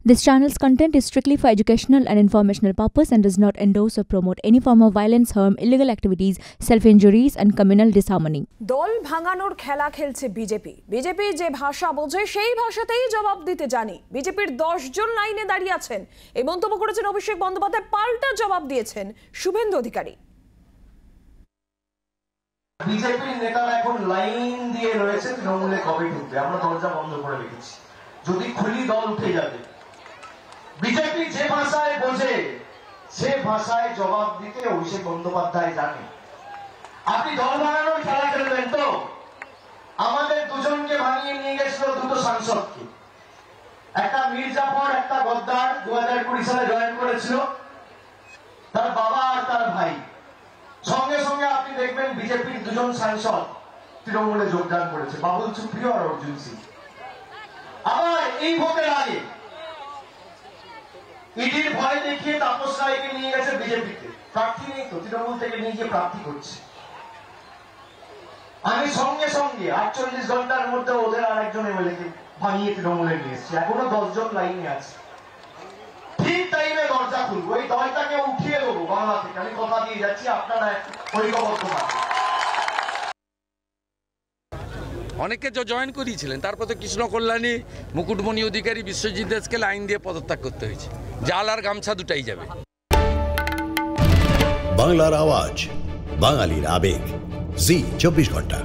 This channel's content is strictly for educational and informational purpose and does not endorse or promote any form of violence, harm, illegal activities, self-injuries and communal disharmony. দল ভাঙানোর খেলা খেলছে BJP যে ভাষা বোঝে সেই ভাষাতেই জবাব দিতে জানি। বিজেপির 10 জন লাইনে দাঁড়িয়ে আছেন। এই মন্তব্য করেছেন অভিষেক বন্দ্যোপাধ্যায়, পাল্টা জবাব দিয়েছেন শুভেন্দু অধিকারী। বিজেপির নেতারা এখন লাইন দিয়ে রয়েছে তৃণমূলে কবে ঢুকবে, আমরা দরজা বন্ধ করে রেখেছি। যদি খুলি দল উঠে যাবে। বিজেপি যে ভাষায় বোঝে সে ভাষায় জবাব দিতে অভিষেক বন্দ্যোপাধ্যায় জানে। আপনি দল ভাঙানোর খেলা খেলবেন তো? আমাদের দুজনকে ভাঙিয়ে নিয়ে গেছিল দুটো সাংসদকে, একটা মীর জাফর, একটা গদ্দার 2020 সালে জয়েন করেছিল, তার বাবা আর তার ভাই। সঙ্গে সঙ্গে আপনি দেখবেন বিজেপির দুজন সাংসদ তৃণমূলে যোগদান করেছে, বাবুল সুপ্রিয় আর অর্জুন সিং। আবার এই ভোটের আগে ইডির ভয় দেখিয়ে তাপস রায়কে নিয়ে গেছে বিজেপিতে, প্রার্থী নেই তো, তৃণমূল থেকে নিয়ে গিয়ে প্রার্থী করছে। আমি সঙ্গে সঙ্গে 48 ঘন্টার মধ্যে ওদের আর একজন এমএলএকে ভাঙিয়ে তৃণমূলে নিয়ে এসেছি। এখনো 10 জন লাইনে আছে। ঠিক টাইমে দরজা খুলবো, এই দলটাকে উঠিয়ে দেবো বাংলা থেকে, আমি কথা দিয়ে যাচ্ছি। আপনারা ঐক্যবদ্ধ থাকুন। অনেকে জয়েন করিয়েছিলেন, তারপর তো কৃষ্ণ কল্যাণী, মুকুটমণি অধিকারী, বিশ্বজিৎ দাসকে লাইন দিয়ে পদত্যাগ করতে হয়েছে। জাল আর গামছা দুটাই যাবে। বাংলার আওয়াজ, বাঙালির আবেগ, জি 24 ঘন্টা।